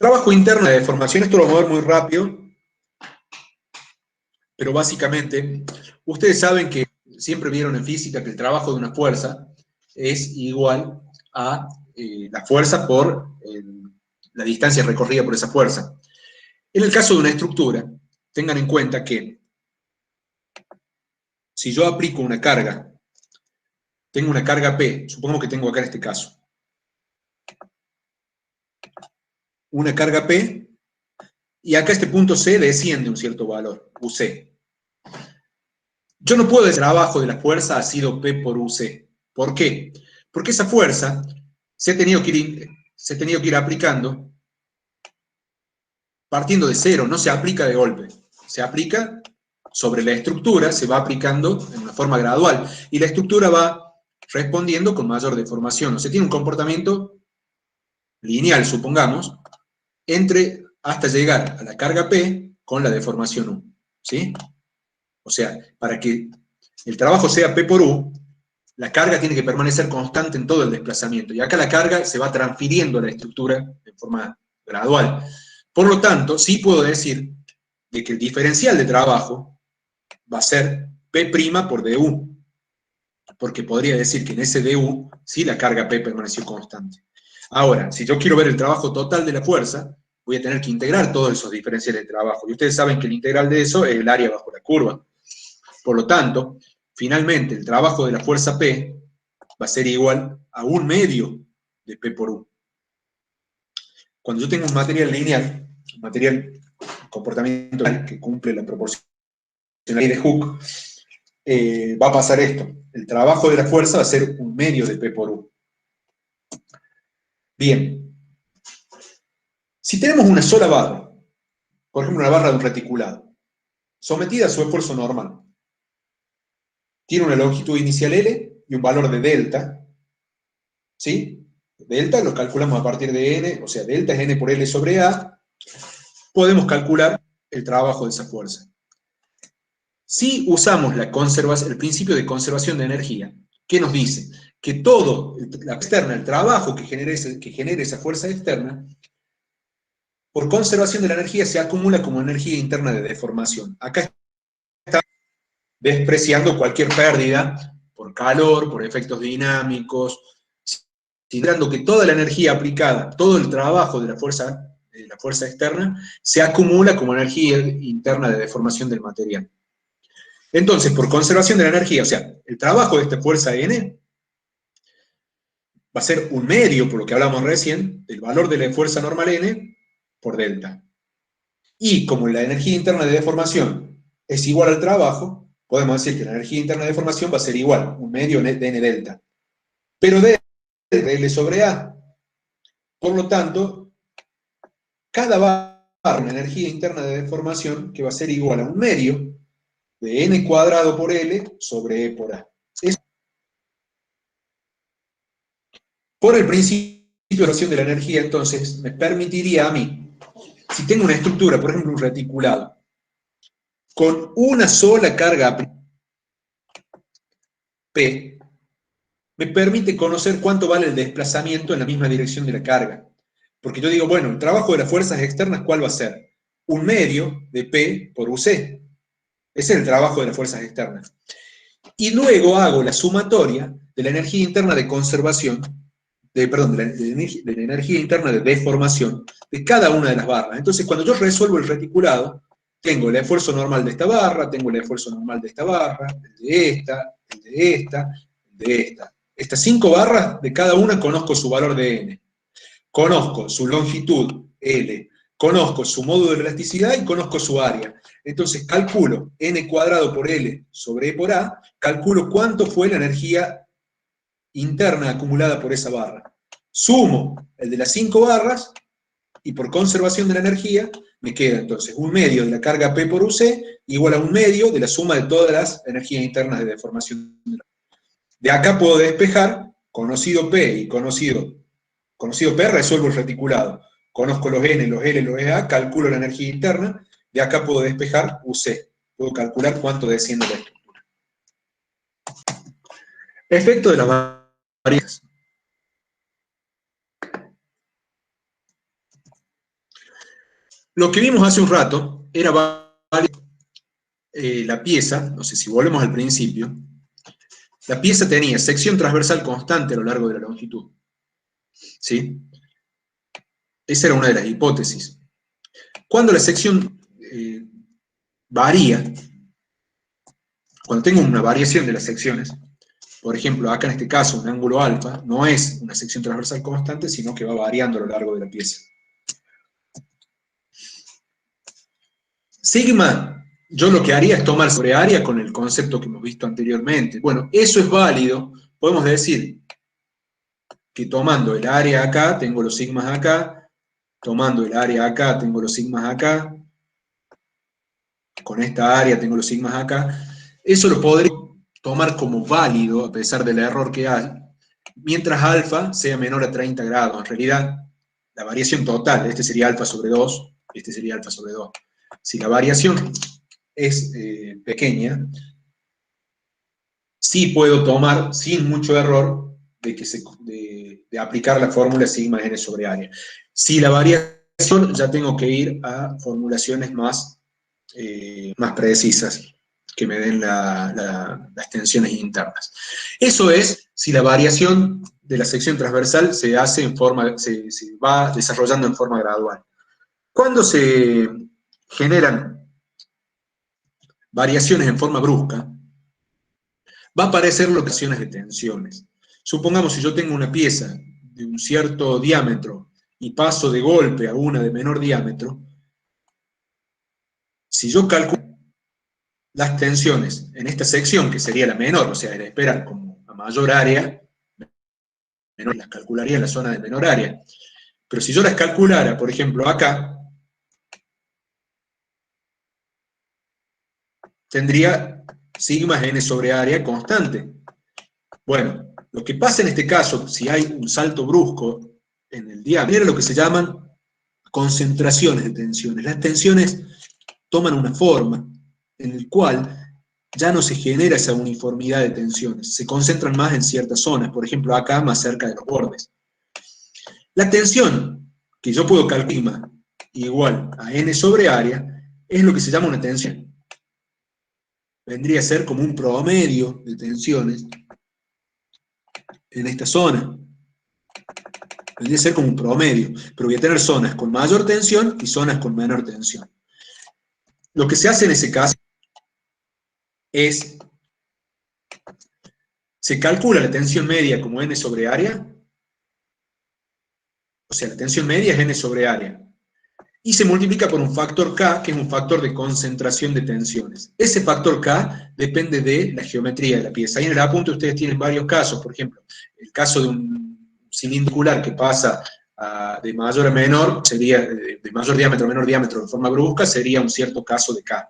Trabajo interno de deformación, esto lo voy a mover muy rápido, pero básicamente, ustedes saben que siempre vieron en física que el trabajo de una fuerza es igual a la fuerza por la distancia recorrida por esa fuerza. En el caso de una estructura, tengan en cuenta que si yo aplico una carga, tengo una carga P, supongamos que tengo acá en este caso, una carga P, y acá este punto C desciende un cierto valor, UC. Yo no puedo decir que el trabajo de la fuerza ha sido P por UC. ¿Por qué? Porque esa fuerza se ha tenido que ir aplicando partiendo de cero, no se aplica de golpe. Se aplica sobre la estructura, se va aplicando en una forma gradual, y la estructura va respondiendo con mayor deformación. O sea, tiene un comportamiento lineal, supongamos, hasta llegar a la carga P con la deformación U. ¿Sí? O sea, para que el trabajo sea P por U, la carga tiene que permanecer constante en todo el desplazamiento. Y acá la carga se va transfiriendo a la estructura de forma gradual. Por lo tanto, sí puedo decir de que el diferencial de trabajo va a ser P' por DU. Porque podría decir que en ese DU sí la carga P permaneció constante. Ahora, si yo quiero ver el trabajo total de la fuerza, voy a tener que integrar todos esos diferenciales de trabajo. Y ustedes saben que el integral de eso es el área bajo la curva. Por lo tanto, finalmente el trabajo de la fuerza P va a ser igual a 1/2 de P por U. Cuando yo tengo un material lineal, un material comportamiento que cumple la proporción de la ley de Hooke, va a pasar esto. El trabajo de la fuerza va a ser 1/2 de P por U. Bien. Si tenemos una sola barra, por ejemplo, una barra de un reticulado, sometida a su esfuerzo normal, tiene una longitud inicial L y un valor de delta, ¿sí? Delta lo calculamos a partir de N, o sea, delta es N por L sobre A, podemos calcular el trabajo de esa fuerza. Si usamos el principio de conservación de energía, ¿qué nos dice? Que todo, la externa, el trabajo que genere esa fuerza externa, por conservación de la energía se acumula como energía interna de deformación. Acá está despreciando cualquier pérdida por calor, por efectos dinámicos, considerando que toda la energía aplicada, todo el trabajo de la fuerza externa, se acumula como energía interna de deformación del material. Entonces, por conservación de la energía, o sea, el trabajo de esta fuerza N va a ser 1/2, por lo que hablamos recién, del valor de la fuerza normal N por delta. Y como la energía interna de deformación es igual al trabajo, podemos decir que la energía interna de deformación va a ser igual, 1/2 de N delta. Pero de L sobre A. Por lo tanto, cada barra una energía interna de deformación que va a ser igual a 1/2 de N cuadrado por L sobre E por A. Por el principio de conservación de la energía, entonces, me permitiría a mí, si tengo una estructura, por ejemplo un reticulado, con una sola carga P, me permite conocer cuánto vale el desplazamiento en la misma dirección de la carga. Porque yo digo, bueno, el trabajo de las fuerzas externas, ¿cuál va a ser? 1/2 de P por UC. Ese es el trabajo de las fuerzas externas. Y luego hago la sumatoria de la energía interna de conservación, de la energía interna de deformación de cada una de las barras. Entonces, cuando yo resuelvo el reticulado, tengo el esfuerzo normal de esta barra, tengo el esfuerzo normal de esta barra, el de esta, el de esta, el de esta. Estas 5 barras, de cada una conozco su valor de N. Conozco su longitud, L. Conozco su módulo de elasticidad y conozco su área. Entonces calculo N cuadrado por L sobre E por A, calculo cuánto fue la energía interna acumulada por esa barra. Sumo el de las 5 barras y por conservación de la energía me queda entonces 1/2 de la carga P por UC igual a 1/2 de la suma de todas las energías internas de deformación. De acá puedo despejar, conocido P y conocido P, resuelvo el reticulado. Conozco los N, los L, los EA, calculo la energía interna, de acá puedo despejar UC. Puedo calcular cuánto desciende la estructura. Efecto de las varianzas. Lo que vimos hace un rato era la pieza, no sé si volvemos al principio, la pieza tenía sección transversal constante a lo largo de la longitud. ¿Sí? Esa era una de las hipótesis. Cuando la sección varía, cuando tengo una variación de las secciones, por ejemplo, acá en este caso un ángulo alfa, no es una sección transversal constante, sino que va variando a lo largo de la pieza. Sigma, yo lo que haría es tomar sobre área con el concepto que hemos visto anteriormente. Bueno, eso es válido. Podemos decir que tomando el área acá, tengo los sigmas acá, tomando el área acá, tengo los sigmas acá, con esta área tengo los sigmas acá. Eso lo podría tomar como válido, a pesar del error que hay, mientras alfa sea menor a 30 grados. En realidad, la variación total, este sería alfa sobre 2, este sería alfa sobre 2. Si la variación es pequeña, sí puedo tomar, sin mucho error, de aplicar la fórmula sigma n sobre área. Si la variación, ya tengo que ir a formulaciones más precisas, que me den las tensiones internas. Eso es si la variación de la sección transversal se hace se va desarrollando en forma gradual. Cuando se generan variaciones en forma brusca, va a aparecer locaciones de tensiones. Supongamos si yo tengo una pieza de un cierto diámetro y paso de golpe a una de menor diámetro, si yo calculo las tensiones en esta sección, que sería la menor, o sea, la esperan como a mayor área, las calcularía en la zona de menor área. Pero si yo las calculara, por ejemplo, acá, tendría sigma n sobre área constante. Bueno, lo que pasa en este caso, si hay un salto brusco en el diámetro, es lo que se llaman concentraciones de tensiones. Las tensiones toman una forma en la cual ya no se genera esa uniformidad de tensiones, se concentran más en ciertas zonas, por ejemplo acá más cerca de los bordes. La tensión que yo puedo calcular igual a n sobre área es lo que se llama una tensión. Vendría a ser como un promedio de tensiones en esta zona. Vendría a ser como un promedio, pero voy a tener zonas con mayor tensión y zonas con menor tensión. Lo que se hace en ese caso es, se calcula la tensión media como n sobre área, o sea, la tensión media es n sobre área, y se multiplica por un factor K, que es un factor de concentración de tensiones. Ese factor K depende de la geometría de la pieza. Ahí en el apunte ustedes tienen varios casos, por ejemplo, el caso de un cilindro que pasa de mayor a menor, sería de mayor diámetro a menor diámetro de forma brusca, sería un cierto caso de K.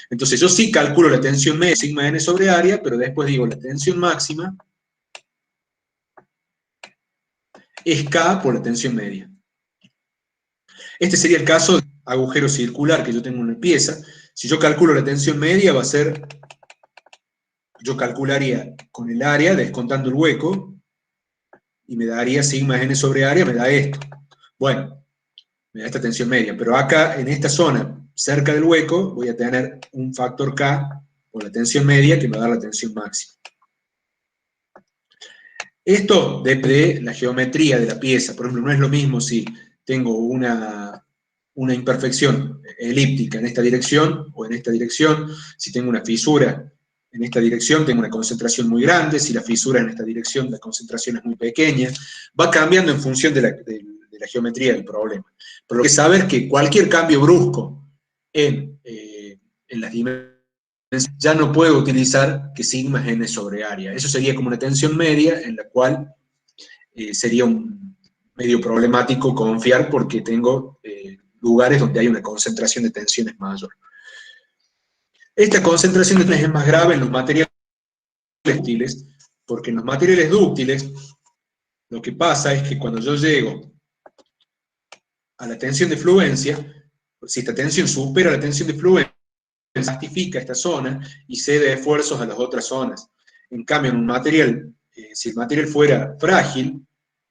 Entonces yo sí calculo la tensión media, sigma n sobre área, pero después digo la tensión máxima es K por la tensión media. Este sería el caso de agujero circular que yo tengo en una pieza. Si yo calculo la tensión media, va a ser, yo calcularía con el área, descontando el hueco, y me daría sigma n sobre área, me da esto. Bueno, me da esta tensión media, pero acá, en esta zona, cerca del hueco, voy a tener un factor K por la tensión media que me va a dar la tensión máxima. Esto depende de la geometría de la pieza. Por ejemplo, no es lo mismo si tengo una imperfección elíptica en esta dirección o en esta dirección. Si tengo una fisura en esta dirección, tengo una concentración muy grande. Si la fisura en esta dirección, la concentración es muy pequeña. Va cambiando en función de la geometría del problema. Pero lo que saber es que cualquier cambio brusco en las dimensiones, ya no puedo utilizar que sigma es n sobre área. Eso sería como una tensión media en la cual sería un medio problemático confiar porque tengo lugares donde hay una concentración de tensiones mayor. Esta concentración de tensiones es más grave en los materiales dúctiles, porque en los materiales dúctiles lo que pasa es que cuando yo llego a la tensión de fluencia, si esta tensión supera la tensión de fluencia, plastifica esta zona y cede esfuerzos a las otras zonas. En cambio, en un material, si el material fuera frágil,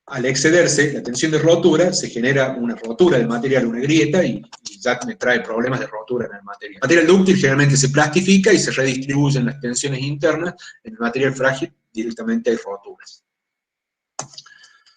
al excederse la tensión de rotura, se genera una rotura del material, una grieta, y ya me trae problemas de rotura en el material. El material dúctil generalmente se plastifica y se redistribuyen las tensiones internas, en el material frágil directamente hay rotura.